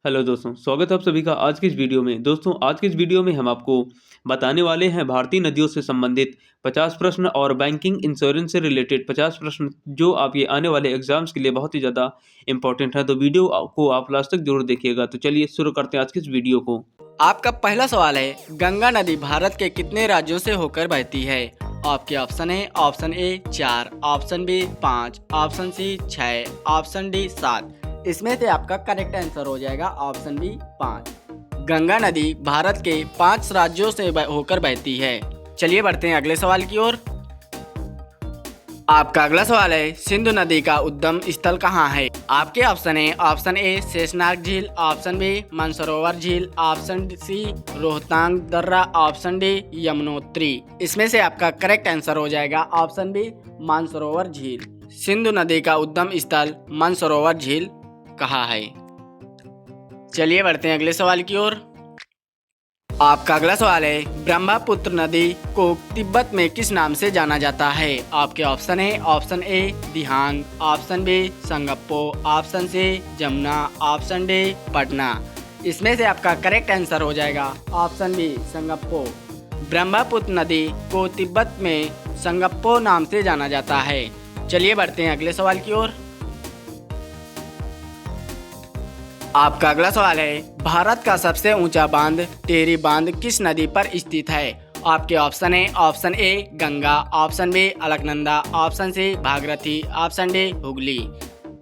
Hello दोस्तों, स्वागत है आप सभी का आज की इस वीडियो में। दोस्तों, आज की इस वीडियो में हम आपको बताने वाले हैं भारतीय नदियों से संबंधित 50 प्रश्न और बैंकिंग इंश्योरेंस से रिलेटेड 50 प्रश्न जो आप ये आने वाले एग्जाम्स के लिए बहुत ही ज़्यादा इंपॉर्टेंट है। तो वीडियो को आप लास्ट तक जरूर देखिएगा। तो चलिए शुरू करते हैं आज की इस वीडियो को। आपका पहला सवाल है, गंगा नदी भारत के कितने राज्यों से होकर बहती है? आपके ऑप्शन है option A 4, option B 5, option C 6, option D 7। इसमें से आपका करेक्ट आंसर हो जाएगा ऑप्शन बी 5। गंगा नदी भारत के 5 राज्यों से होकर बहती है। चलिए बढ़ते हैं अगले सवाल की ओर। आपका अगला सवाल है, सिंधु नदी का उद्गम स्थल कहाँ है? आपके ऑप्शन है ऑप्शन ए शेषनाग झील, ऑप्शन बी मानसरोवर झील, ऑप्शन सी रोहतांग दर्रा, ऑप्शन डी यमुनोत्री। इसमें से आपका करेक्ट आंसर हो जाएगा ऑप्शन बी मानसरोवर झील। सिंधु नदी का उद्गम स्थल मानसरोवर झील कहा है। चलिए बढ़ते हैं अगले सवाल की ओर। आपका अगला सवाल है, ब्रह्मपुत्र नदी को तिब्बत में किस नाम से जाना जाता है? आपके ऑप्शन है option A Dihang, option B Tsangpo, option C Jamuna, option D Patna. इसमें से आपका करेक्ट आंसर हो जाएगा ऑप्शन बी संगप्पो। ब्रह्मपुत्र नदी को तिब्बत में संगप्पो नाम से जाना जाता है। चलिए बढ़ते हैं अगले सवाल की ओर। आपका अगला सवाल है, भारत का सबसे ऊंचा बांध टेहरी बांध किस नदी पर स्थित है? आपके ऑप्शन है option A Ganga, option B Alaknanda, option C Bhagirathi, option D Hooghly.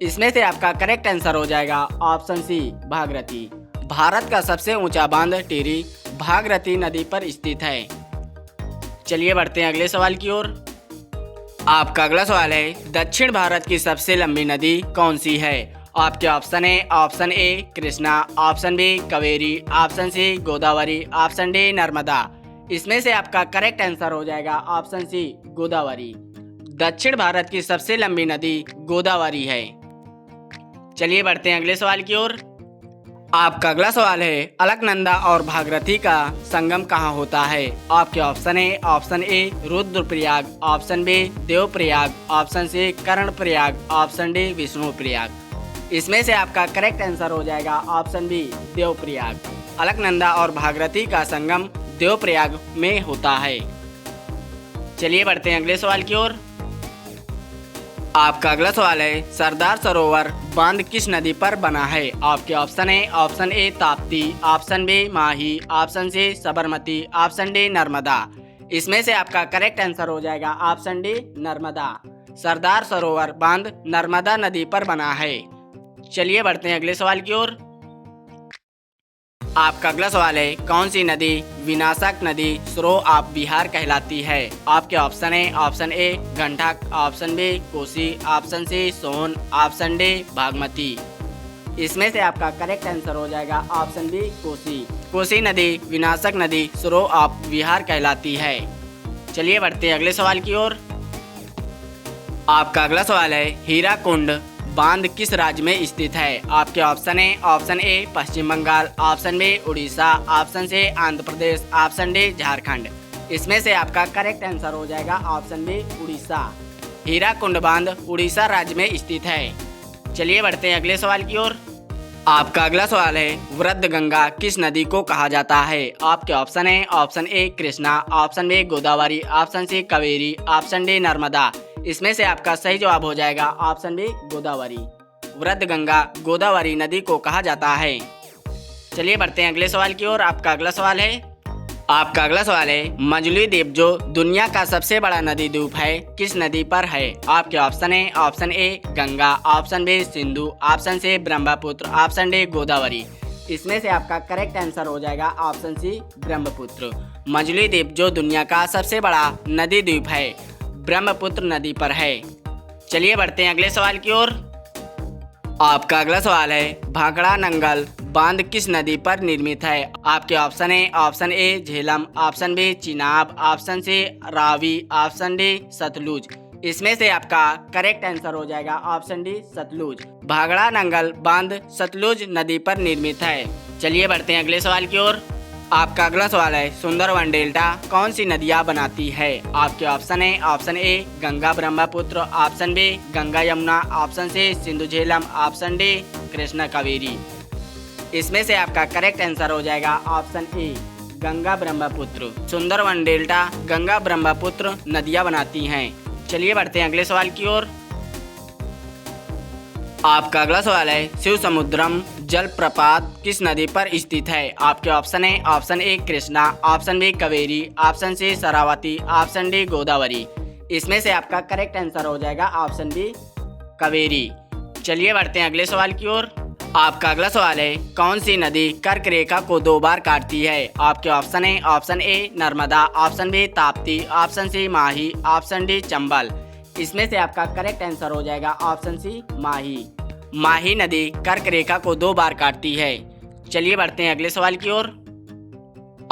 इसमें से आपका करेक्ट आंसर हो जाएगा ऑप्शन सी भागीरथी। भारत का सबसे ऊंचा बांध टेहरी भागीरथी नदी पर स्थित है। चलिए बढ़ते हैं अगले सवाल की ओर। आपका अगला सवाल है, दक्षिण भारत की सबसे लंबी नदी कौन सी है? आपके ऑप्शन है option A Krishna, option B Kaveri, option C Godavari, option D Narmada. इसमें से आपका करेक्ट आंसर हो जाएगा ऑप्शन सी गोदावरी। दक्षिण भारत की सबसे लंबी नदी गोदावरी है। चलिए बढ़ते हैं अगले सवाल की ओर। आपका अगला सवाल है, अलकनंदा और भागीरथी का संगम कहाँ होता है? आपके ऑप्शन है option A Rudraprayag, option B Devprayag, option C Karnaprayag, option D Vishnuprayag. इसमें से आपका करेक्ट आंसर हो जाएगा ऑप्शन बी देवप्रयाग। अलकनंदा और भागीरथी का संगम देवप्रयाग में होता है। चलिए बढ़ते हैं अगले सवाल की ओर। आपका अगला सवाल है, सरदार सरोवर बांध किस नदी पर बना है? आपके ऑप्शन है option A Tapti, option B Mahi, option C Sabarmati, option D Narmada. इसमें से आपका करेक्ट आंसर हो जाएगा ऑप्शन डी नर्मदा। सरदार सरोवर बांध नर्मदा नदी पर बना है। चलिए बढ़ते हैं अगले सवाल की ओर। आपका अगला सवाल है, कौन सी नदी विनाशक नदी स्रोत ऑफ बिहार कहलाती है? आपके ऑप्शन है option A Gandak, option B Kosi, option C Son, option D Bagmati. इसमें से आपका करेक्ट आंसर हो जाएगा ऑप्शन बी कोसी। कोसी नदी विनाशक नदी स्रोत ऑफ बिहार कहलाती है। चलिए बढ़ते हैं अगले सवाल की ओर। आपका अगला सवाल है, हीराकुंड बांध किस राज्य में स्थित है? आपके ऑप्शन है option A Paschim Bengal, option B Orissa, option C Andhra Pradesh, option D Jharkhand. इसमें से आपका करेक्ट आंसर हो जाएगा ऑप्शन बी उड़ीसा। हीराकुंड बांध उड़ीसा राज्य में स्थित है। चलिए बढ़ते हैं अगले सवाल की ओर। आपका अगला सवाल है, वृद्ध गंगा किस नदी को कहा जाता है? आपके ऑप्शन है option A Krishna, option B Godavari, option C Kaveri, option D Narmada. इसमें से आपका सही जवाब हो जाएगा ऑप्शन बी गोदावरी। वृद्ध गंगा गोदावरी नदी को कहा जाता है। चलिए बढ़ते हैं अगले सवाल की ओर। आपका अगला सवाल है, मजुली द्वीप जो दुनिया का सबसे बड़ा नदी द्वीप है किस नदी पर है? आपके ऑप्शन है option A Ganga, option B Sindhu, option C Brahmaputra, option D Godavari. इसमें से आपका करेक्ट आंसर हो जाएगा ऑप्शन सी ब्रह्मपुत्र। मजुली द्वीप जो दुनिया का सबसे बड़ा नदी द्वीप है ब्रह्मपुत्र नदी पर है। चलिए बढ़ते हैं अगले सवाल की ओर। आपका अगला सवाल है, भाखड़ा नंगल बांध किस नदी पर निर्मित है? आपके ऑप्शन है option A Jhelum, option B Chenab, option C Ravi, option D Sutlej. इसमें से आपका करेक्ट आंसर हो जाएगा ऑप्शन डी सतलुज। भाखड़ा नंगल बांध सतलुज नदी पर निर्मित है। चलिए बढ़ते हैं अगले सवाल की ओर। आपका अगला सवाल है, सुंदरवन डेल्टा कौन सी नदियां बनाती है? आपके ऑप्शन है option A Ganga Brahmaputra, option B Ganga Yamuna, option C Sindhu Jhelum, option D Krishna Kaveri. इसमें से आपका करेक्ट आंसर हो जाएगा option A, Ganga Brahmaputra. Sundarban delta Ganga Brahmaputra नदियां बनाती हैं। चलिए बढ़ते हैं अगले सवाल की ओर। आपका अगला सवाल है, शिव समुद्रम जलप्रपात किस नदी पर स्थित है? आपके ऑप्शन है option A Krishna, option B Kaveri, option C Sharavati, option D Godavari. इसमें से आपका करेक्ट आंसर हो जाएगा ऑप्शन बी कावेरी। चलिए बढ़ते हैं अगले सवाल की ओर। आपका अगला सवाल है, कौन सी नदी कर्क रेखा को 2 बार काटती है? आपके ऑप्शन है option A Narmada, option B Tapti, option C Mahi, option D Chambal. इसमें से आपका करेक्ट आंसर हो जाएगा ऑप्शन सी माही। माही नदी कर्क रेखा को 2 बार काटती है। चलिए बढ़ते हैं अगले सवाल की ओर।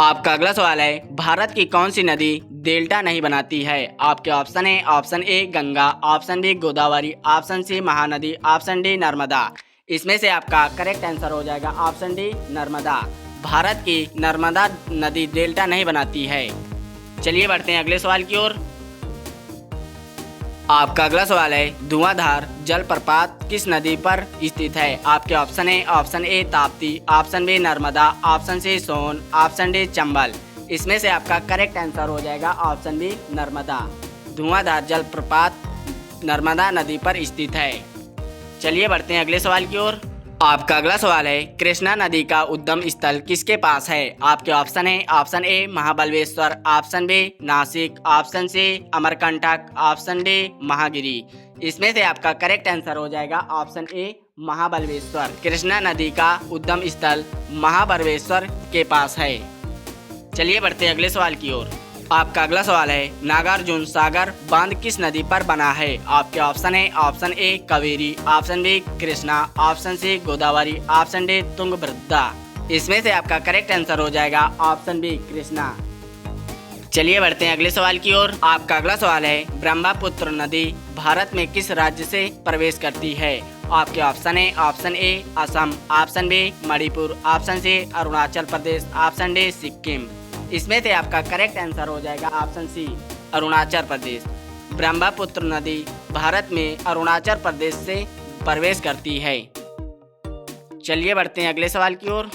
आपका अगला सवाल है, भारत की कौन सी नदी डेल्टा नहीं बनाती है? आपके ऑप्शन है option A Ganga, option B Godavari, option C Mahanadi, option D Narmada. इसमें से आपका करेक्ट आंसर हो जाएगा ऑप्शन डी नर्मदा। भारत की नर्मदा नदी डेल्टा नहीं बनाती है। चलिए बढ़ते हैं अगले सवाल की ओर। आपका अगला सवाल है, धुआंधार जलप्रपात किस नदी पर स्थित है? आपके ऑप्शन है option A Tapti, option B Narmada, option C Son, option D Chambal. इसमें से आपका करेक्ट आंसर हो जाएगा ऑप्शन बी नर्मदा। धुआंधार जलप्रपात नर्मदा नदी पर स्थित है। चलिए बढ़ते हैं अगले सवाल की ओर। आपका अगला सवाल है, कृष्णा नदी का उद्गम स्थल किसके पास है? आपके ऑप्शन है option A Mahabaleshwar, option B Nashik, option C Amarkantak, option D Mahagiri. इसमें से आपका करेक्ट आंसर हो जाएगा ऑप्शन ए महाबलेश्वर। कृष्णा नदी का उद्गम स्थल महाबलेश्वर के पास है। चलिए बढ़ते हैं अगले सवाल की ओर। आपका अगला सवाल है, नागार्जुन सागर बांध किस नदी पर बना है? आपके ऑप्शन है option A Kaveri, option B Krishna, option C Godavari, option D Tungabhadra. इसमें से आपका करेक्ट आंसर हो जाएगा ऑप्शन बी कृष्णा। चलिए बढ़ते हैं अगले सवाल की ओर। आपका अगला सवाल है, ब्रह्मपुत्र नदी भारत में किस राज्य से प्रवेश करती है? आपके ऑप्शन है option A Assam, option B Manipur, option C Arunachal Pradesh, option D Sikkim. इसमें से आपका करेक्ट आंसर हो जाएगा ऑप्शन सी अरुणाचल प्रदेश। ब्रह्मपुत्र नदी भारत में अरुणाचल प्रदेश से प्रवेश करती है। चलिए बढ़ते हैं अगले सवाल की ओर।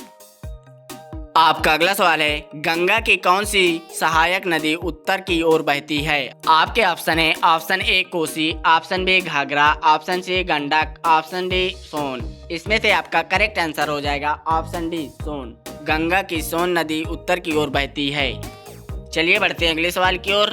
आपका अगला सवाल है, गंगा की कौन सी सहायक नदी उत्तर की ओर बहती है? आपके ऑप्शन है option A Kosi, option B Ghaghara, option C Gandak, option D Son. इसमें से आपका करेक्ट आंसर हो जाएगा ऑप्शन डी सोन। गंगा की सोन नदी उत्तर की ओर बहती है। चलिए बढ़ते हैं अगले सवाल की ओर।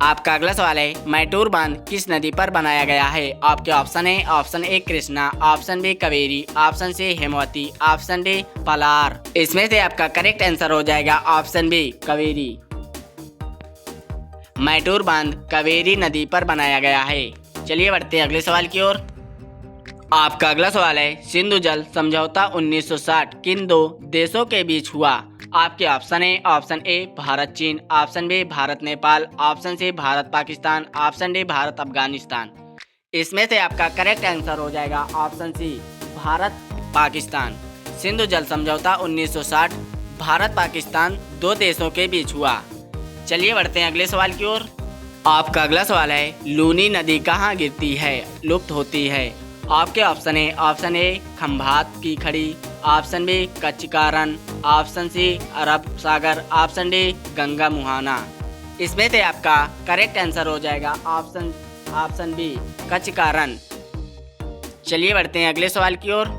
आपका अगला सवाल है, मैटूर बांध किस नदी पर बनाया गया है? आपके ऑप्शन है option A Krishna, option B Kaveri, option C Hemavati, option D Palar. इसमें से आपका करेक्ट आंसर हो जाएगा ऑप्शन बी कावेरी। मैटूर बांध कावेरी नदी पर बनाया गया है। चलिए बढ़ते हैं अगले सवाल की ओर। आपका अगला सवाल है, सिंधु जल समझौता 1960 किन 2 देशों के बीच हुआ? आपके ऑप्शन है ऑप्शन ए भारत चीन, option B Bharat Nepal, option C Bharat Pakistan, option D Bharat Afghanistan. इसमें से आपका करेक्ट आंसर हो जाएगा ऑप्शन सी भारत पाकिस्तान। सिंधु जल समझौता 1960 भारत पाकिस्तान 2 देशों के बीच हुआ। चलिए बढ़ते हैं अगले सवाल की ओर। आपका अगला सवाल है, लूनी नदी कहाँ गिरती है, लुप्त होती है? आपके ऑप्शन है ऑप्शन ए खंभात की खड़ी, ऑप्शन बी कच्चीकारण, ऑप्शन सी अरब सागर, ऑप्शन डी गंगा मुहाना। इसमें से आपका करेक्ट आंसर हो जाएगा ऑप्शन बी कच्चीकारण। चलिए बढ़ते हैं अगले सवाल की ओर।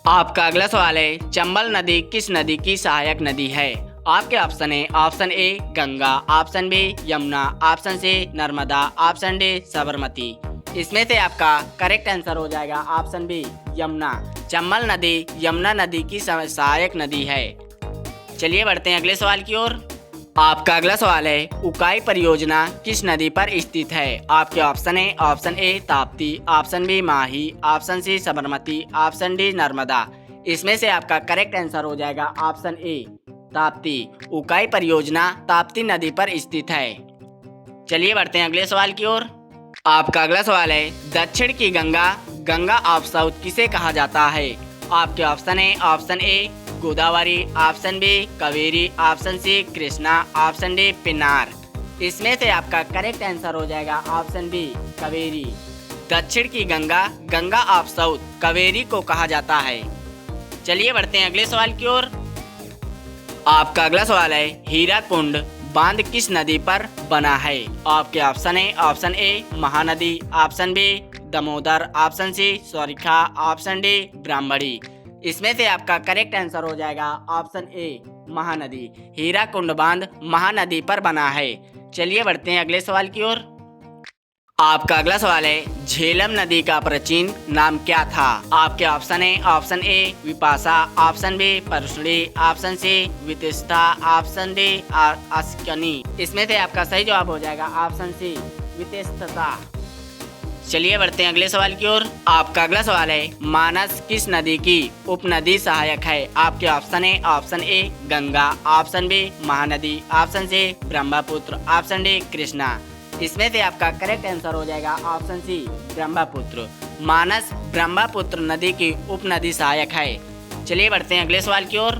आपका अगला सवाल है, चंबल नदी किस नदी की सहायक नदी है? आपके ऑप्शन है option A Ganga, option B Yamuna, option C Narmada, option D Sabarmati. इसमें से आपका करेक्ट आंसर हो जाएगा ऑप्शन बी यमुना। चंबल नदी यमुना नदी की सहायक नदी है। चलिए बढ़ते हैं अगले सवाल की ओर। आपका अगला सवाल है, उकाई परियोजना किस नदी पर स्थित है? आपके ऑप्शन है option A Tapti, option B Mahi, option C Sabarmati, option D Narmada. इसमें से आपका करेक्ट आंसर हो जाएगा ऑप्शन ए ताप्ती। उकाई परियोजना ताप्ती नदी पर स्थित है। चलिए बढ़ते हैं अगले सवाल की ओर। आपका अगला सवाल है, दक्षिण की गंगा ऑफ साउथ किसे कहा जाता है? आपके ऑप्शन है option A Godavari, option B Kaveri, option C Krishna, option D Pinar. इसमें से आपका करेक्ट आंसर हो जाएगा ऑप्शन बी कावेरी। दक्षिण की गंगा ऑफ साउथ कावेरी को कहा जाता है। चलिए बढ़ते हैं अगले सवाल की ओर। आपका अगला सवाल है, हीराकुंड बांध किस नदी पर बना है? आपके ऑप्शन है, option A Mahanadi, option B Damodar, option C Swarikha, option D Brahmani. इसमें से आपका करेक्ट आंसर हो जाएगा ऑप्शन ए महानदी। हीराकुंड बांध महानदी पर बना है। चलिए बढ़ते हैं अगले सवाल की ओर। आपका अगला सवाल है, झेलम नदी का प्राचीन नाम क्या था? आपके ऑप्शन है, option A Vipasha, option B Parsudi, option C Vitishtha, option D Askani. इसमें से आपका सही जवाब हो जाएगा ऑप्शन सी वितिष्ठता। चलिए बढ़ते हैं अगले सवाल की ओर। आपका अगला सवाल है, मानस किस नदी की उपनदी सहायक है? आपके ऑप्शन है, option A Ganga, option B Mahanadi, option C Brahmaputra, option D Krishna. इसमें से आपका करेक्ट आंसर हो जाएगा ऑप्शन सी ब्रह्मपुत्र। मानस ब्रह्मपुत्र नदी की उपनदी सहायक है। चलिए बढ़ते हैं अगले सवाल की ओर।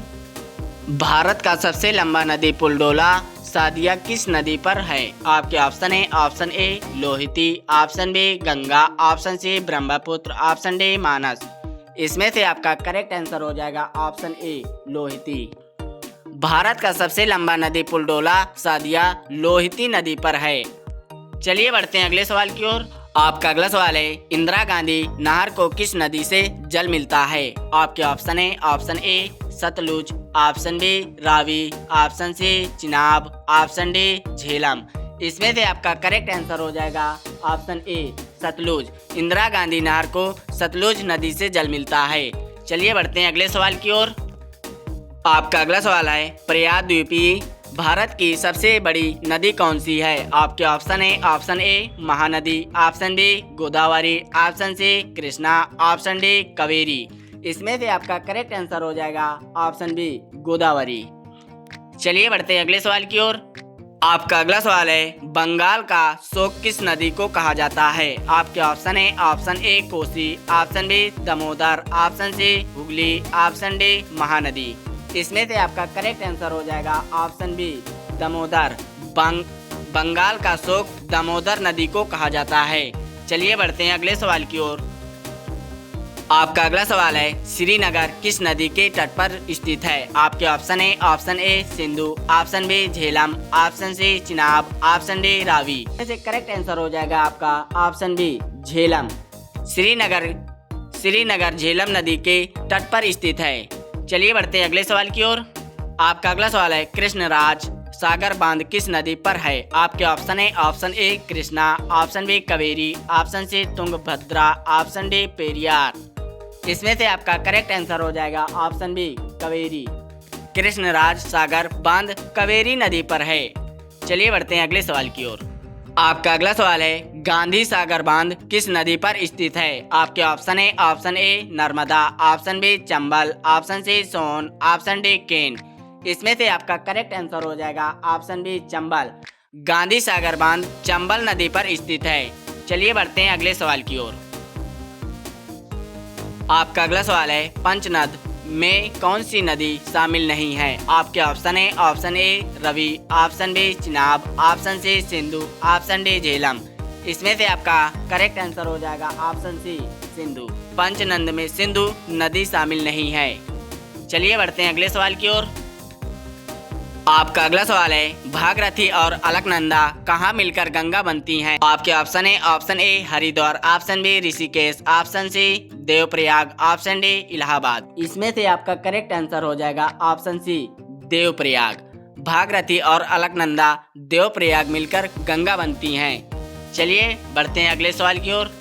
भारत का सबसे लंबा नदी पुल डोला सादिया किस नदी पर है? आपके ऑप्शन है, option A Lohiti, option B Ganga, option C Brahmaputra, option D Manas. इसमें से आपका करेक्ट आंसर हो जाएगा ऑप्शन ए लोहिती। भारत का सबसे लंबा नदी पुल डोला सादिया लोहिती नदी पर है। चलिए बढ़ते हैं अगले सवाल की ओर। आपका अगला सवाल है, इंदिरा गांधी नहर को किस नदी से जल मिलता है? आपके ऑप्शन है, option A Sutlej, option B Ravi, option C Chenab, option D Jhelum. इसमें से आपका करेक्ट आंसर हो जाएगा ऑप्शन ए सतलुज। इंदिरा गांधी नहर को सतलुज नदी से जल मिलता है। चलिए बढ़ते हैं अगले सवाल की ओर। आपका अगला सवाल है, प्रयाग द्वीपीय भारत की सबसे बड़ी नदी कौन सी है? आपके ऑप्शन है, option A Mahanadi, option B Godavari, option C Krishna, option D Kaveri. इसमें से आपका करेक्ट आंसर हो जाएगा ऑप्शन बी गोदावरी। चलिए बढ़ते हैं अगले सवाल की ओर। आपका अगला सवाल है, बंगाल का शोक किस नदी को कहा जाता है? आपके ऑप्शन है, option A Kosi, option B Damodar, option C Hooghly, option D Mahanadi. इसमें से आपका करेक्ट आंसर हो जाएगा ऑप्शन बी दामोदर। बंगाल का शोक दामोदर नदी को कहा जाता है। चलिए बढ़ते हैं अगले सवाल की ओर। आपका अगला सवाल है, श्रीनगर किस नदी के तट पर स्थित है? आपके ऑप्शन है, option A Sindhu, option B Jhelum, option C Chenab, option D Ravi. इसमें से करेक्ट आंसर हो जाएगा आपका ऑप्शन बी झेलम। श्रीनगर झेलम नदी के तट पर स्थित है। चलिए बढ़ते हैं अगले सवाल की ओर। आपका अगला सवाल है, कृष्णराज सागर बांध किस नदी पर है? आपके ऑप्शन है, option A Krishna, option B Kaveri, option C Tungabhadra, option D Periyar. इसमें से आपका करेक्ट आंसर हो जाएगा ऑप्शन बी कावेरी। कृष्णराज सागर बांध कावेरी नदी पर है। चलिए बढ़ते हैं अगले सवाल की ओर। आपका अगला सवाल है, गांधी सागर बांध किस नदी पर स्थित है? आपके ऑप्शन है, option A Narmada, option B Chambal, option C Son, option D Ken. इसमें से आपका करेक्ट आंसर हो जाएगा ऑप्शन बी चंबल। गांधी सागर बांध चंबल नदी पर स्थित है। चलिए बढ़ते हैं अगले सवाल की ओर। आपका अगला सवाल है, पंचनद में कौन सी नदी शामिल नहीं है? आपके ऑप्शन है, option A Ravi, option B Chenab, option C Sindhu, option D Jhelum. इसमें से आपका करेक्ट आंसर हो जाएगा ऑप्शन सी सिंधु। पंचनद में सिंधु नदी शामिल नहीं है। चलिए बढ़ते हैं अगले सवाल की ओर। आपका अगला सवाल है, भागीरथी और अलकनंदा कहाँ मिलकर गंगा बनती हैं? आपके ऑप्शन है, option A Haridwar, option B Rishikesh, option C Devprayag, option D Allahabad. इसमें से आपका करेक्ट आंसर हो जाएगा ऑप्शन सी देवप्रयाग। भागीरथी और अलकनंदा देवप्रयाग मिलकर गंगा बनती हैं। चलिए बढ़ते हैं अगले सवाल की ओर।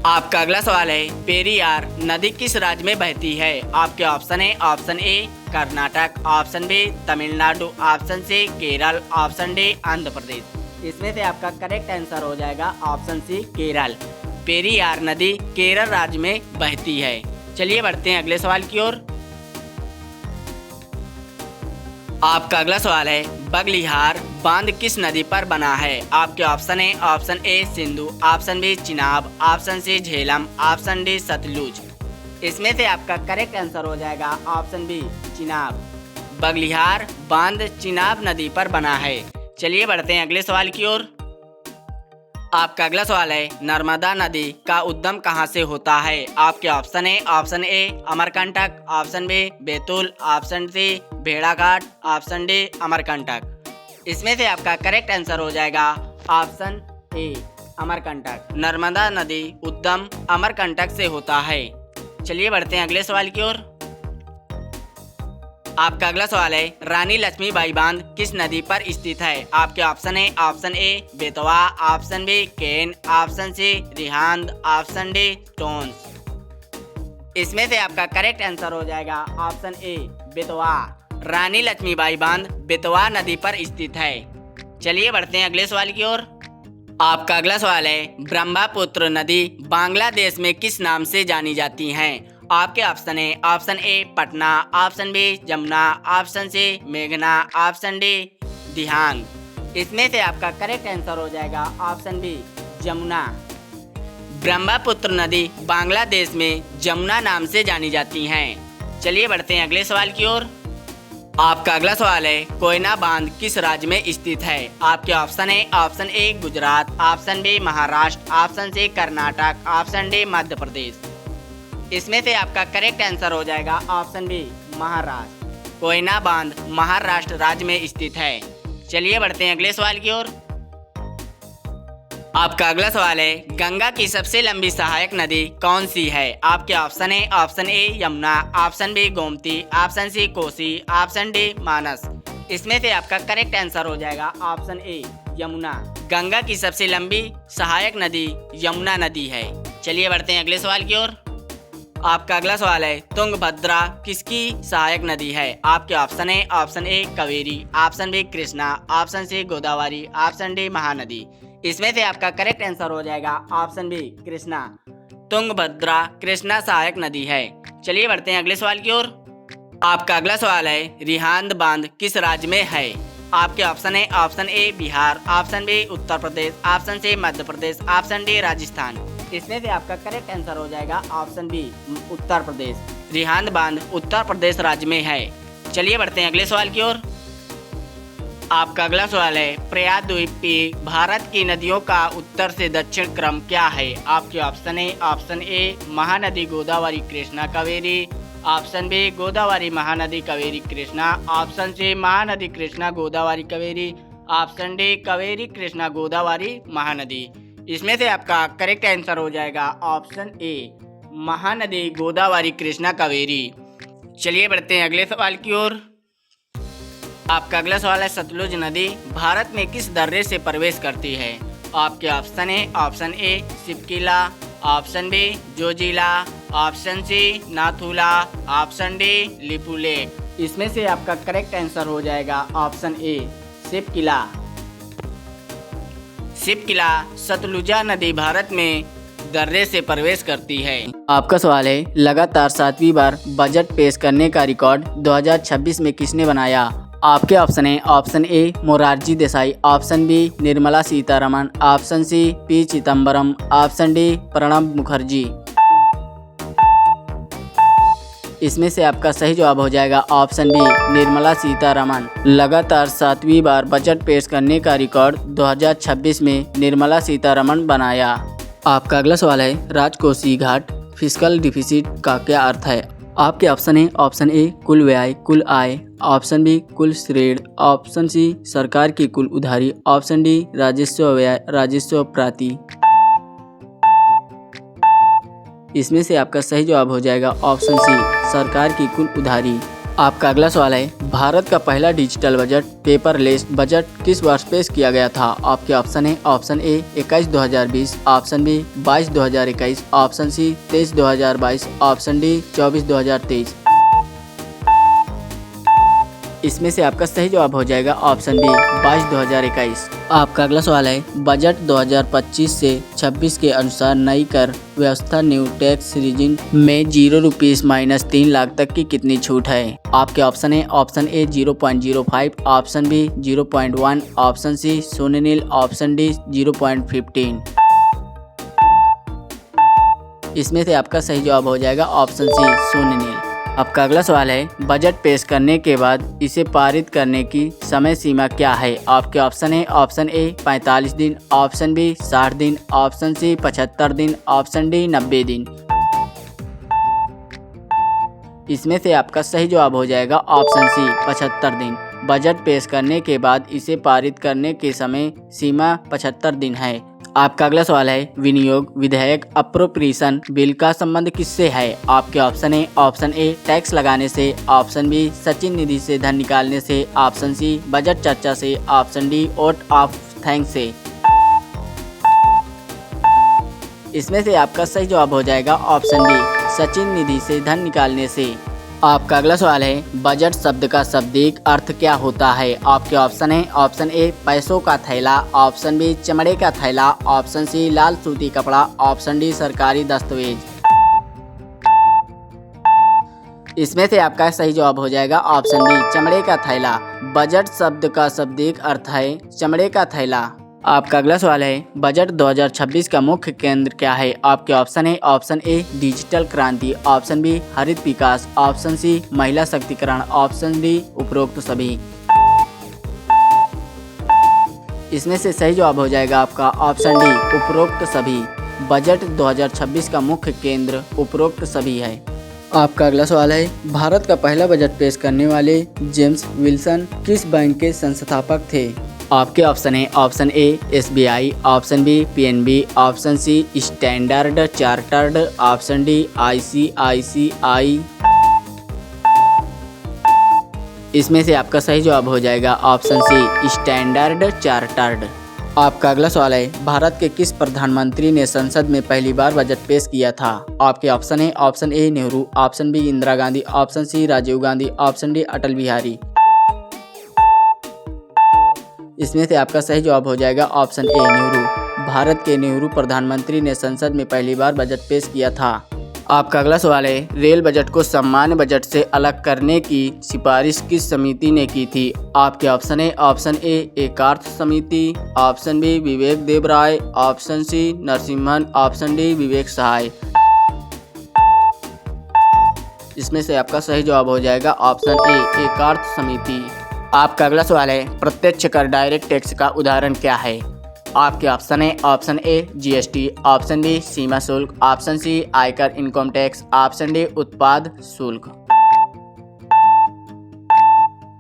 आपका अगला सवाल है, पेरियार नदी किस राज्य में बहती है? आपके ऑप्शन है, option A Karnataka, option B Tamil Nadu, option C Kerala, option D Andhra Pradesh. इसमें से आपका करेक्ट आंसर हो जाएगा ऑप्शन सी केरल। पेरियार नदी केरल राज्य में बहती है। चलिए बढ़ते हैं अगले सवाल की ओर। आपका अगला सवाल है, बगलिहार बांध किस नदी पर बना है? आपके ऑप्शन है, option A Sindhu, option B Chenab, option C Jhelum, option D Sutlej. इसमें से आपका करेक्ट आंसर हो जाएगा ऑप्शन बी चिनाब। बगलिहार बांध चिनाब नदी पर बना है। चलिए बढ़ते हैं अगले सवाल की ओर। आपका अगला सवाल है, नर्मदा नदी का उद्गम कहाँ से होता है? आपके ऑप्शन है, option A Amarkantak, option B Betul, option C भेड़ाघाट, ऑप्शन डी अमरकंटक। इसमें से आपका करेक्ट आंसर हो जाएगा ऑप्शन ए अमरकंटक। नर्मदा नदी उद्गम अमरकंटक से होता है। चलिए बढ़ते हैं अगले सवाल की ओर। आपका अगला सवाल है, रानी लक्ष्मीबाई बांध किस नदी पर स्थित है? आपके ऑप्शन है, option A Betwa, option B Ken, option C Rihand, option D Tons. इसमें से आपका करेक्ट आंसर हो जाएगा ऑप्शन ए बेतवा। रानी लक्ष्मीबाई बांध बेतवा नदी पर स्थित है। चलिए बढ़ते हैं अगले सवाल की ओर। आपका अगला सवाल है, ब्रह्मपुत्र नदी बांग्लादेश में किस नाम से जानी जाती हैं? आपके ऑप्शन है, option A Patna, option B Jamuna, option C मेघना, ऑप्शन डी दिहांग। इसमें से आपका करेक्ट आंसर हो जाएगा ऑप्शन बी जमुना। ब्रह्मपुत्र नदी बांग्लादेश में जमुना नाम से जानी जाती हैं। चलिए बढ़ते हैं अगले सवाल की ओर। आपका अगला सवाल है, कोयना बांध किस राज्य में स्थित है? आपके ऑप्शन है, option A Gujarat, option B Maharashtra, option C Karnataka, option D Madhya Pradesh. इसमें से आपका करेक्ट आंसर हो जाएगा ऑप्शन बी महाराष्ट्र। कोयना बांध महाराष्ट्र राज्य में स्थित है। चलिए बढ़ते हैं अगले सवाल की ओर। आपका अगला सवाल है, गंगा की सबसे लंबी सहायक नदी कौन सी है? आपके ऑप्शन है, option A Yamuna, option B Gomti, option C Kosi, option D Manas. इसमें से आपका करेक्ट आंसर हो जाएगा ऑप्शन ए यमुना। गंगा की सबसे लंबी सहायक नदी यमुना नदी है। चलिए बढ़ते हैं अगले सवाल की ओर। आपका अगला सवाल है, तुंगभद्रा किसकी सहायक नदी है? आपके ऑप्शन है, option A Kaveri, option B Krishna, option C Godavari, option D Mahanadi. इसमें से आपका करेक्ट आंसर हो जाएगा ऑप्शन बी कृष्णा। तुंगभद्रा कृष्णा सहायक नदी है। चलिए बढ़ते हैं अगले सवाल की ओर। आपका अगला सवाल है, रिहांद बांध किस राज्य में है? आपके ऑप्शन है, option A Bihar, option B Uttar Pradesh, option C Madhya Pradesh, option D Rajasthan. इसमें से आपका करेक्ट आंसर हो जाएगा ऑप्शन बी उत्तर प्रदेश। रिहांद बांध उत्तर प्रदेश राज्य में है। चलिए बढ़ते हैं अगले सवाल की ओर। आपका अगला सवाल है, प्रायद्वीपीय भारत की नदियों का उत्तर से दक्षिण क्रम क्या है? आपके ऑप्शन है, option A Mahanadi Godavari Krishna Kaveri, option B Godavari Mahanadi Kaveri Krishna, option C Mahanadi Krishna Godavari Kaveri, option D Kaveri Krishna Godavari Mahanadi. इसमें से आपका करेक्ट आंसर हो जाएगा ऑप्शन ए महानदी गोदावरी कृष्णा कावेरी। चलिए बढ़ते हैं अगले सवाल की ओर। आपका अगला सवाल है, सतलुज नदी भारत में किस दर्रे से प्रवेश करती है? आपके ऑप्शन है, option A Shivkila, option B Zojila, option C Nathula, option D Lipulekh. इसमें से आपका करेक्ट आंसर हो जाएगा ऑप्शन ए शिवकिला। शिवकिला सतलुजा नदी भारत में दर्रे से प्रवेश करती है। आपका सवाल है, लगातार 7वीं बार बजट पेश करने का रिकॉर्ड 2026 में किसने बनाया? आपके ऑप्शन है, option A Morarji Desai, option B Nirmala Sitharaman, option C P Chidambaram, option D Pranab Mukherjee. इसमें से आपका सही जवाब हो जाएगा ऑप्शन बी निर्मला सीतारमण। लगातार 7वीं बार बजट पेश करने का रिकॉर्ड 2026 में निर्मला सीतारमण बनाया। आपका अगला सवाल है, राजकोषीय घाट फिस्कल डिफिसिट का क्या अर्थ है? आपके ऑप्शन है, ऑप्शन ए कुल व्यय कुल आय, ऑप्शन बी कुल ऋण, ऑप्शन सी सरकार की कुल उधारी, ऑप्शन डी राजस्व व्यय राजस्व प्राप्ति। इसमें से आपका सही जवाब हो जाएगा ऑप्शन सी सरकार की कुल उधारी। आपका अगला सवाल है, भारत का पहला डिजिटल बजट पेपरलेस बजट किस वर्ष पेश किया गया था? आपके ऑप्शन है, option A 21-2020, option B 22-2021, option C 23-2022, option D 24-2023। इसमें से आपका सही जवाब हो जाएगा ऑप्शन बी 22-2021। आपका अगला सवाल है, बजट 2025 से 26 के अनुसार नई कर व्यवस्था न्यू टैक्स रीजिन में ₹3 लाख तक की कितनी छूट है? आपके ऑप्शन है, option A 0.05, option B 0.1, option C 0, option D 0.15। इसमें से आपका सही जवाब हो जाएगा ऑप्शन सी 0। आपका अगला सवाल है, बजट पेश करने के बाद इसे पारित करने की समय सीमा क्या है? आपके ऑप्शन है ऑप्शन ए 45 दिन, ऑप्शन बी 60 दिन, ऑप्शन सी 75 दिन, ऑप्शन डी 90 दिन। इसमें से आपका सही जवाब हो जाएगा ऑप्शन सी 75 दिन। बजट पेश करने के बाद इसे पारित करने की समय सीमा 75 दिन है। आपका अगला सवाल है, विनियोग विधेयक अप्रोप्रिएशन बिल का संबंध किससे है? आपके ऑप्शन है ऑप्शन ए टैक्स लगाने से, ऑप्शन बी सचिन निधि से धन निकालने से, ऑप्शन सी बजट चर्चा से, option D vote of thanks से। इसमें से आपका सही जवाब हो जाएगा ऑप्शन डी सचिन निधि से धन निकालने से। आपका अगला सवाल है, बजट शब्द का शाब्दिक अर्थ क्या होता है? आपके ऑप्शन है ऑप्शन ए पैसों का थैला, ऑप्शन बी चमड़े का थैला, ऑप्शन सी लाल सूती कपड़ा, ऑप्शन डी सरकारी दस्तावेज। इसमें से आपका सही जवाब हो जाएगा ऑप्शन बी चमड़े का थैला। बजट शब्द का शाब्दिक अर्थ है चमड़े का थैला। आपका अगला सवाल है, बजट 2026 का मुख्य केंद्र क्या है? आपके ऑप्शन है ऑप्शन ए डिजिटल क्रांति, ऑप्शन बी हरित विकास, ऑप्शन सी महिला शक्तिकरण, ऑप्शन डी उपरोक्त सभी। इसमें से सही जवाब हो जाएगा आपका ऑप्शन डी उपरोक्त सभी। बजट 2026 का मुख्य केंद्र उपरोक्त सभी है। आपका अगला सवाल है, भारत का पहला बजट पेश करने वाले जेम्स विल्सन किस बैंक के संस्थापक थे? आपके ऑप्शन है option A SBI, option B PNB, option C standard chartered, option D ICICI। इसमें से आपका सही जवाब हो जाएगा ऑप्शन सी स्टैंडर्ड चार्टर्ड। आपका अगला सवाल है, भारत के किस प्रधानमंत्री ने संसद में पहली बार बजट पेश किया था? आपके ऑप्शन है option A Nehru, option B Indira Gandhi, option C Rajiv Gandhi, option D Atal Bihari. इसमें से आपका सही जवाब हो जाएगा ऑप्शन ए नेहरू। भारत के नेहरू प्रधानमंत्री ने संसद में पहली बार बजट पेश किया था। आपका अगला सवाल है, रेल बजट को सामान्य बजट से अलग करने की सिफारिश किस समिति ने की थी? आपके ऑप्शन है ऑप्शन ए एकार्थ समिति, option B Vivek Debroy, option C Narasimhan, option D Vivek Sahay. इसमें से आपका सही जवाब हो जाएगा ऑप्शन ए एकार्थ समिति। आपका अगला सवाल है, प्रत्यक्ष कर डायरेक्ट टैक्स का उदाहरण क्या है? आपके ऑप्शन है option A GST, option B सीमा शुल्क, ऑप्शन सी आयकर इनकम टैक्स, ऑप्शन डी उत्पाद शुल्क।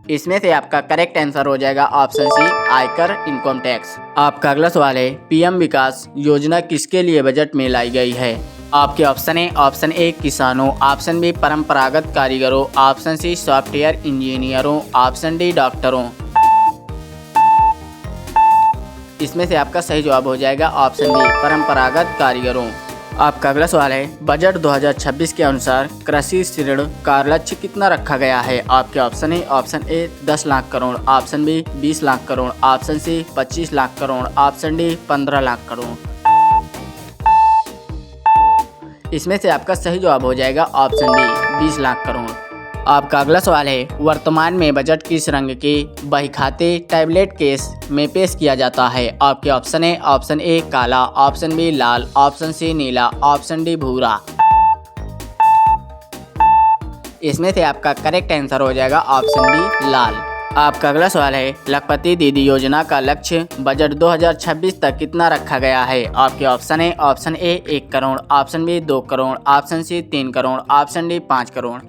इसमें से आपका करेक्ट आंसर हो जाएगा ऑप्शन सी आयकर इनकम टैक्स। आपका अगला सवाल है, PM विकास योजना किसके लिए बजट में लाई गई है? आपके ऑप्शन है ऑप्शन ए किसानों, ऑप्शन बी परंपरागत कारीगरों, ऑप्शन सी सॉफ्टवेयर इंजीनियरों, ऑप्शन डी डॉक्टरों। इसमें से आपका सही जवाब हो जाएगा ऑप्शन बी परंपरागत कारीगरों। आपका अगला सवाल है, बजट 2026 के अनुसार कृषि ऋण का लक्ष्य कितना रखा गया है? आपके ऑप्शन है option A 10 lakh crore, option B 20 lakh crore, option C 25 lakh crore, option D 15 lakh crore. इसमें से आपका सही जवाब हो जाएगा ऑप्शन बी 20 लाख करोड़। आपका अगला सवाल है, वर्तमान में बजट किस रंग के बहीखाते टैबलेट केस में पेश किया जाता है? आपके ऑप्शन है ऑप्शन ए काला, ऑप्शन बी लाल, ऑप्शन सी नीला, ऑप्शन डी भूरा। इसमें से आपका करेक्ट आंसर हो जाएगा ऑप्शन बी लाल। आपका अगला सवाल है, लखपति दीदी योजना का लक्ष्य बजट 2026 तक कितना रखा गया है? आपके ऑप्शन है option A 1 crore, option B 2 crore, option C 3 crore, option D 5 crore.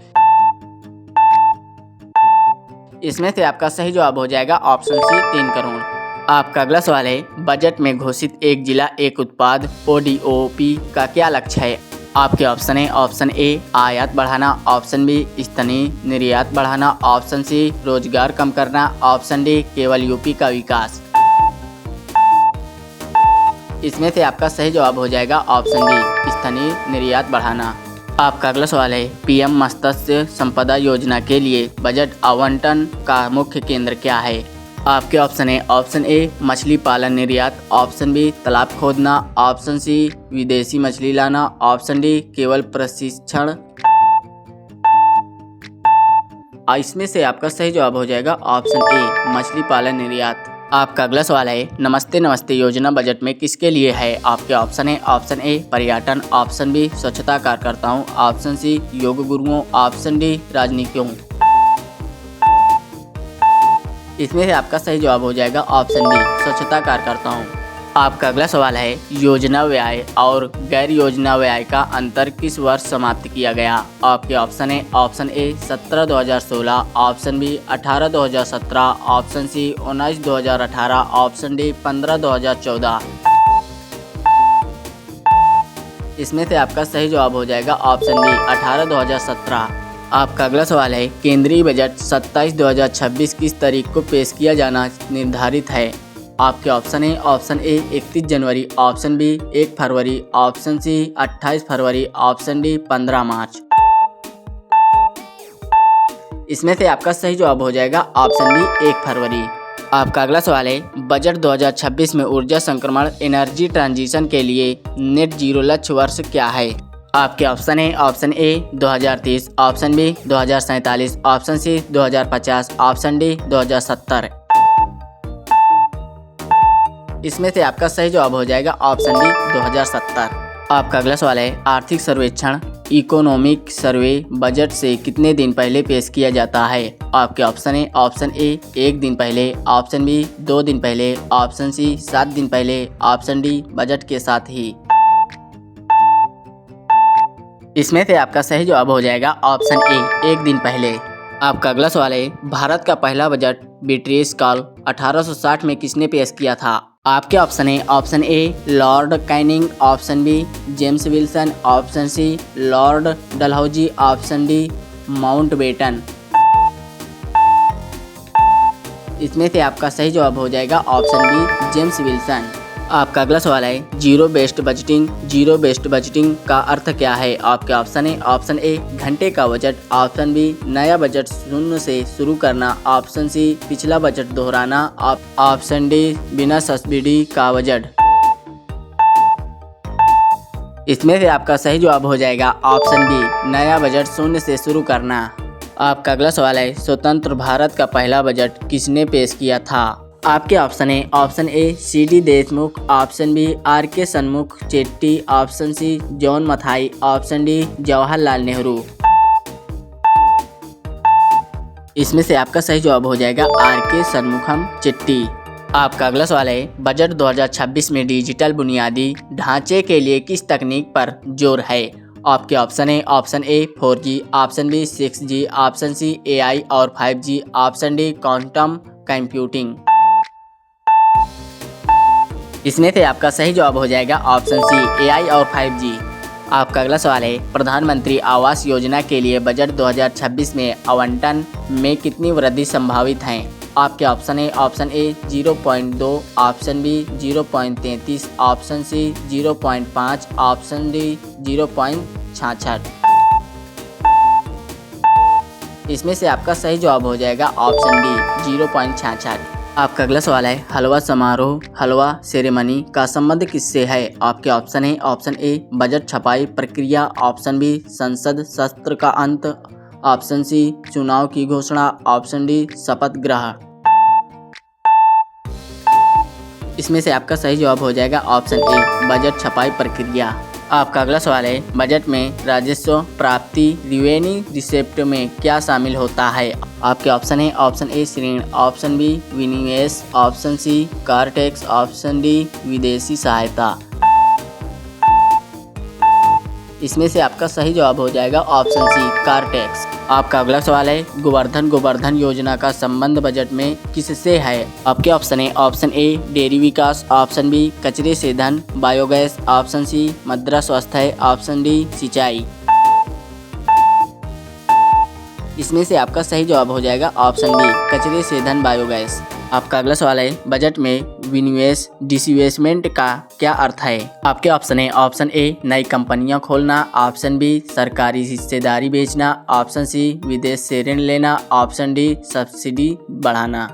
इसमें से आपका सही जवाब हो जाएगा ऑप्शन सी 3 करोड़। आपका अगला सवाल है, बजट में घोषित एक जिला एक उत्पाद ODOP का क्या लक्ष्य है? आपके ऑप्शन है ऑप्शन ए आयात बढ़ाना, ऑप्शन बी स्थानीय निर्यात बढ़ाना, ऑप्शन सी रोजगार कम करना, ऑप्शन डी केवल यूपी का विकास। इसमें से आपका सही जवाब हो जाएगा ऑप्शन बी स्थानीय निर्यात बढ़ाना। आपका अगला सवाल है, PM मत्स्य संपदा योजना के लिए बजट आवंटन का मुख्य केंद्र क्या है? आपके ऑप्शन है ऑप्शन ए मछली पालन निर्यात, ऑप्शन बी तालाब खोदना, ऑप्शन सी विदेशी मछली लाना, ऑप्शन डी केवल प्रशिक्षण। इसमें से आपका सही जवाब हो जाएगा ऑप्शन ए मछली पालन निर्यात। आपका अगला सवाल है, नमस्ते नमस्ते योजना बजट में किसके लिए है? आपके ऑप्शन है, ऑप्शन ए पर्यटन, ऑप्शन बी स्वच्छता कार्यकर्ताओं, ऑप्शन सी योग गुरुओं, ऑप्शन डी राजनीतियों। इसमें से आपका सही जवाब हो जाएगा ऑप्शन बी स्वच्छता कार्यकर्ताओं। आपका अगला सवाल है, योजना व्यय और गैर योजना व्यय का अंतर किस वर्ष समाप्त किया गया? आपके ऑप्शन है, option A 17-2016, option B 18-2017, option C 19-2018, option D 15-2014। इसमें से आपका सही जवाब हो जाएगा ऑप्शन बी 18-2017। आपका अगला सवाल है, केंद्रीय बजट 27-2026 किस तारीख को पेश किया जाना निर्धारित है? आपके ऑप्शन है, ऑप्शन ए 31 जनवरी, ऑप्शन बी 1 फरवरी, ऑप्शन सी 28 फरवरी, ऑप्शन डी 15 मार्च। इसमें से आपका सही जवाब हो जाएगा ऑप्शन बी 1 फरवरी। आपका अगला सवाल है, बजट 2026 में ऊर्जा संक्रमण एनर्जी ट्रांजिशन के लिए नेट जीरो लक्ष्य वर्ष क्या है? आपके ऑप्शन है, option A 2030, option B 2047, option C 2050, option D 2070। इसमें से आपका सही जवाब हो जाएगा ऑप्शन डी 2070। आपका अगला सवाल है, आर्थिक सर्वेक्षण इकोनॉमिक सर्वे बजट से कितने दिन पहले पेश किया जाता है? आपके ऑप्शन है, ऑप्शन ए 1 दिन पहले, ऑप्शन बी 2 दिन पहले, ऑप्शन सी 7 दिन पहले, ऑप्शन डी बजट के साथ ही। इसमें से आपका सही जवाब हो जाएगा ऑप्शन ए 1 दिन पहले। आपका अगला सवाल है, भारत का पहला बजट ब्रिटिश काल 1860 में किसने पेश किया था? आपके ऑप्शन है, option A lord Canning, option B James Wilson, option C lord Dalhousie, option D Mountbatten. इसमें से आपका सही जवाब हो जाएगा ऑप्शन बी जेम्स विल्सन। आपका अगला सवाल है, जीरो बेस्ड बजटिंग का अर्थ क्या है? आपके ऑप्शन है, ऑप्शन ए घंटे का बजट, ऑप्शन बी नया बजट शून्य से शुरू करना, ऑप्शन सी पिछला बजट दोहराना, ऑप्शन डी बिना सब्सिडी का बजट। इसमें से आपका सही जवाब हो जाएगा ऑप्शन बी नया बजट शून्य से शुरू करना। आपका अगला सवाल है, स्वतंत्र भारत का पहला बजट किसने पेश किया था? आपके ऑप्शन है, option A C D. Deshmukh, option B R K. Shanmukh Chetty, option C John Mathai, option D Jawaharlal Nehru. इसमें से आपका सही जवाब हो जाएगा आर.के. सन्मुखम चेट्टी। आपका अगला सवाल है, बजट 2026 में डिजिटल बुनियादी ढांचे के लिए किस तकनीक पर जोर है? आपके ऑप्शन है, option A 4G, option B 6G, option C AI और 5G, option D quantum computing. इसमें से आपका सही जवाब हो जाएगा ऑप्शन सी AI और 5G। आपका अगला सवाल है, प्रधानमंत्री आवास योजना के लिए बजट 2026 में आवंटन में कितनी वृद्धि संभावित है? आपके ऑप्शन है, option A 0.2, option B 0.33, option C 0.5, option D 0.66। इसमें से आपका सही जवाब हो जाएगा ऑप्शन डी 0.66। आपका अगला सवाल है, हलवा समारोह हलवा सेरेमनी का संबंध किससे है? आपके ऑप्शन है, ऑप्शन ए बजट छपाई प्रक्रिया, ऑप्शन बी संसद सत्र का अंत, ऑप्शन सी चुनाव की घोषणा, ऑप्शन डी शपथ ग्रहण। इसमें से आपका सही जवाब हो जाएगा ऑप्शन ए बजट छपाई प्रक्रिया। आपका अगला सवाल है, बजट में राजस्व प्राप्ति रिवेन्यू रिसेप्ट में क्या शामिल होता है? आपके ऑप्शन है, ऑप्शन ए ऋण, ऑप्शन बी विनिवेश, ऑप्शन सी कर टैक्स, ऑप्शन डी विदेशी सहायता। इसमें से आपका सही जवाब हो जाएगा ऑप्शन सी कर टैक्स। आपका अगला सवाल है, गोवर्धन योजना का संबंध बजट में किससे है? आपके ऑप्शन है, ऑप्शन ए डेयरी विकास, ऑप्शन बी कचरे से धन बायोगैस, ऑप्शन सी मृदा स्वास्थ्य, ऑप्शन डी सिंचाई। इसमें से आपका सही जवाब हो जाएगा ऑप्शन बी कचरे से धन बायोगैस। आपका अगला सवाल है, बजट में विनिवेश डिसइन्वेस्टमेंट का क्या अर्थ है? आपके ऑप्शन है, ऑप्शन ए नई कंपनियां खोलना, ऑप्शन बी सरकारी हिस्सेदारी बेचना, ऑप्शन सी विदेश से ऋण लेना, ऑप्शन डी सब्सिडी बढ़ाना।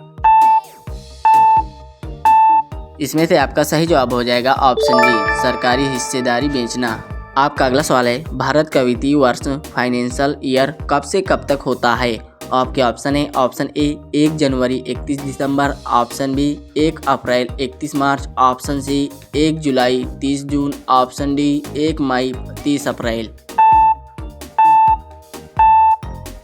इसमें से आपका सही जवाब हो जाएगा ऑप्शन बी सरकारी हिस्सेदारी बेचना। आपका अगला सवाल है, भारत का वित्तीय वर्ष फाइनेंशियल ईयर कब से कब तक होता है? आपके ऑप्शन है ऑप्शन ए 1 जनवरी 31 दिसंबर, ऑप्शन बी 1 अप्रैल 31 मार्च, ऑप्शन सी 1 जुलाई 30 जून, ऑप्शन डी 1 मई 30 अप्रैल।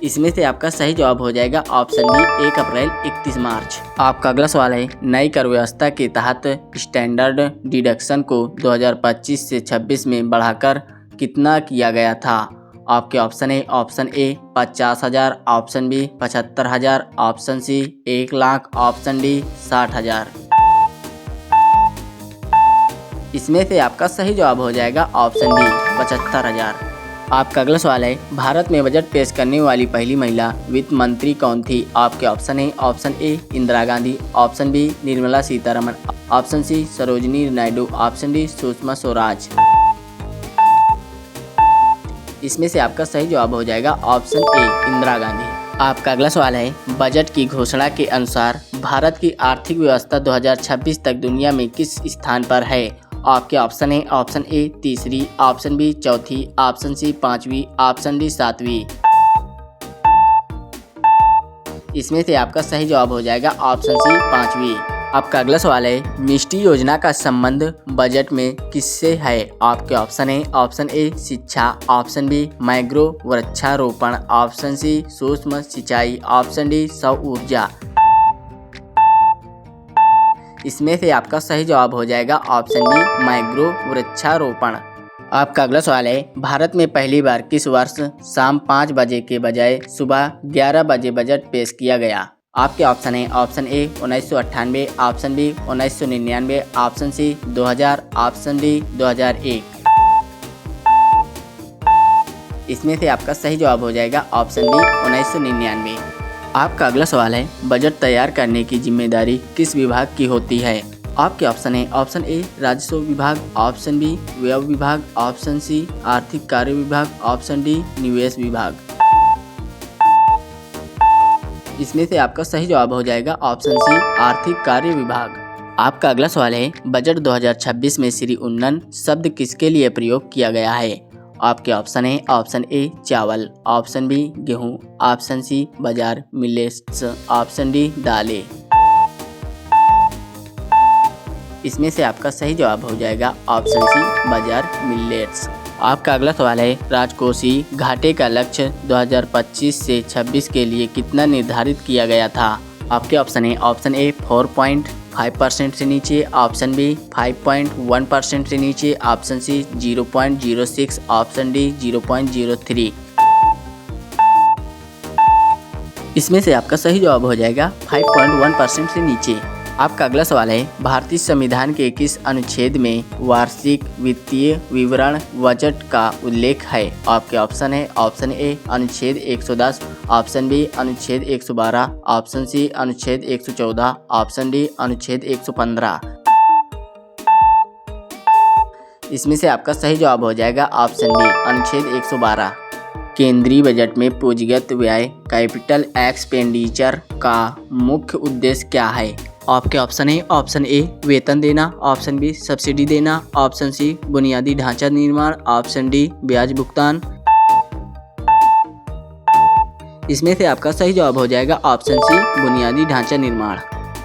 इसमें से आपका सही जवाब हो जाएगा ऑप्शन बी 1 अप्रैल 31 मार्च। आपका अगला सवाल है नई कर व्यवस्था के तहत स्टैंडर्ड डिडक्शन को 2025 से 26 में बढ़ाकर कितना किया गया था। आपके ऑप्शन है option A 50,000, option B 75,000, option C 1 lakh, option D 60,000। इसमें से आपका सही जवाब हो जाएगा ऑप्शन बी 75,000। आपका अगला सवाल है भारत में बजट पेश करने वाली पहली महिला वित्त मंत्री कौन थी। आपके ऑप्शन है option A Indira Gandhi, option B Nirmala Sitharaman, option C Sarojini Naidu, option D Sushma Swaraj. इसमें से आपका सही जवाब हो जाएगा ऑप्शन ए इंदिरा गांधी। आपका अगला सवाल है बजट की घोषणा के अनुसार भारत की आर्थिक व्यवस्था 2026 तक दुनिया में किस स्थान पर है। आपके ऑप्शन है ऑप्शन ए तीसरी, ऑप्शन बी चौथी, ऑप्शन सी 5वीं, ऑप्शन डी 7वीं। इसमें से आपका सही जवाब हो जाएगा ऑप्शन सी 5वीं। आपका अगला सवाल है मिष्टी योजना का संबंध बजट में किससे है। आपके ऑप्शन है ऑप्शन ए शिक्षा, ऑप्शन बी मैग्रो वृक्षारोपण, ऑप्शन सी सूक्ष्म सिंचाई, ऑप्शन डी सौर ऊर्जा। इसमें से आपका सही जवाब हो जाएगा ऑप्शन बी मैग्रो वृक्षारोपण। आपका अगला सवाल है भारत में पहली बार किस वर्ष शाम 5 बजे के बजाय सुबह 11 बजे बजट पेश किया गया। आपके ऑप्शन है option A 1998, option B 1999, option C 2000, option D 2001। इसमें से आपका सही जवाब हो जाएगा ऑप्शन बी 1999। आपका अगला सवाल है बजट तैयार करने की जिम्मेदारी किस विभाग की होती है। आपके ऑप्शन है ऑप्शन ए राजस्व विभाग, ऑप्शन बी व्यय विभाग, ऑप्शन सी आर्थिक कार्य विभाग, ऑप्शन डी निवेश विभाग। इसमें से आपका सही जवाब हो जाएगा ऑप्शन सी आर्थिक कार्य विभाग। आपका अगला सवाल है बजट 2026 में श्री उन्नयन शब्द किसके लिए प्रयोग किया गया है। आपके ऑप्शन है ऑप्शन ए चावल, ऑप्शन बी गेहूं, ऑप्शन सी बाजार मिलेट्स, ऑप्शन डी दालें। इसमें से आपका सही जवाब हो जाएगा ऑप्शन सी बाजार मिलेट्स। आपका अगला सवाल है राजकोषीय घाटे का लक्ष्य 2025 से 26 के लिए कितना निर्धारित किया गया था। आपके ऑप्शन है ऑप्शन ए 4.5% से नीचे, ऑप्शन बी 5.1% से नीचे, ऑप्शन सी 0.06, ऑप्शन डी 0.03। इसमें से आपका सही जवाब हो जाएगा 5.1% से नीचे। आपका अगला सवाल है भारतीय संविधान के किस अनुच्छेद में वार्षिक वित्तीय विवरण बजट का उल्लेख है। आपके ऑप्शन है ऑप्शन ए अनुच्छेद 110, ऑप्शन बी अनुच्छेद 112, ऑप्शन सी अनुच्छेद 114, ऑप्शन डी अनुच्छेद 115। इसमें से आपका सही जवाब हो जाएगा ऑप्शन बी अनुच्छेद 112। केंद्रीय बजट में पूंजीगत व्यय कैपिटल एक्सपेंडिचर का मुख्य उद्देश्य क्या है। आपके ऑप्शन है ऑप्शन ए वेतन देना, ऑप्शन बी सब्सिडी देना, ऑप्शन सी बुनियादी ढांचा निर्माण, ऑप्शन डी ब्याज भुगतान। इसमें से आपका सही जवाब हो जाएगा ऑप्शन सी बुनियादी ढांचा निर्माण।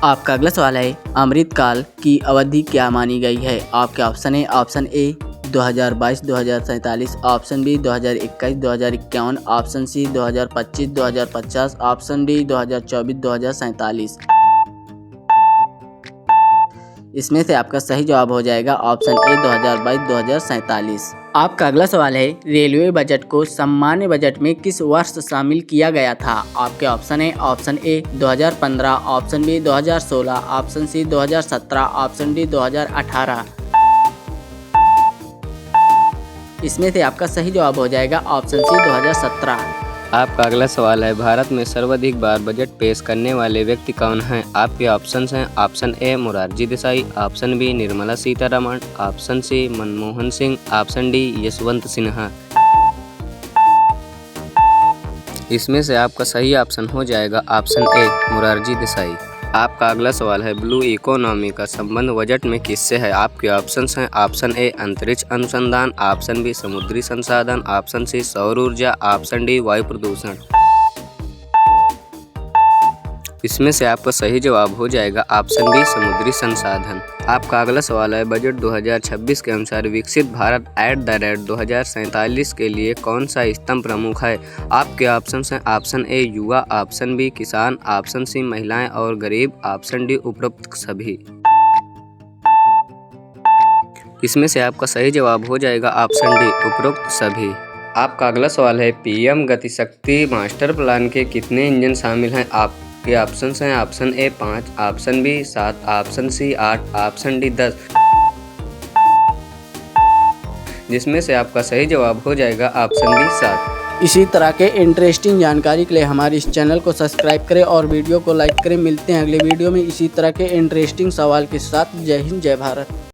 आपका अगला सवाल है अमृतकाल की अवधि क्या मानी गई है। आपके ऑप्शन है option A 2022-2047, option B 2021-2051, option C 2025-2050, option D 2024-2047। इसमें से आपका सही जवाब हो जाएगा ऑप्शन ए 2022-2047। आपका अगला सवाल है रेलवे बजट को सामान्य बजट में किस वर्ष शामिल किया गया था। आपके ऑप्शन है option A 2015, option B 2016, option C 2017, option D 2018। इसमें से आपका सही जवाब हो जाएगा ऑप्शन सी 2017। आपका अगला सवाल है भारत में सर्वाधिक बार बजट पेश करने वाले व्यक्ति कौन हैं। आपके ऑप्शंस हैं option A Morarji Desai, option B Nirmala Sitharaman, option C Manmohan Singh, option D Yashwant Sinha. इसमें से आपका सही ऑप्शन हो जाएगा ऑप्शन ए मोरारजी देसाई। आपका अगला सवाल है ब्लू इकोनॉमी का संबंध बजट में किससे है। आपके ऑप्शंस हैं ऑप्शन ए अंतरिक्ष अनुसंधान, ऑप्शन बी समुद्री संसाधन, ऑप्शन सी सौर ऊर्जा, ऑप्शन डी वायु प्रदूषण। इसमें से आपका सही जवाब हो जाएगा ऑप्शन बी समुद्री संसाधन। आपका अगला सवाल है बजट 2026 के अनुसार विकसित भारत @ 2047 के लिए कौन सा स्तंभ प्रमुख है। आपके ऑप्शन हैं ऑप्शन ए युवा, ऑप्शन बी किसान, ऑप्शन सी महिलाएं और गरीब, ऑप्शन डी उपरोक्त सभी। इसमें से आपका सही जवाब हो जाएगा ऑप्शन डी उपरोक्त सभी। आपका अगला सवाल है पीएम गति शक्ति मास्टर प्लान के कितने इंजन शामिल हैं। आपके ऑप्शन हैं option A 5, option B 7, option C 8, option D 10, जिसमें से आपका सही जवाब हो जाएगा ऑप्शन बी 7। इसी तरह के इंटरेस्टिंग जानकारी के लिए हमारे इस चैनल को सब्सक्राइब करें और वीडियो को लाइक करें। मिलते हैं अगले वीडियो में इसी तरह के इंटरेस्टिंग सवाल के साथ। जय हिंद, जय भारत।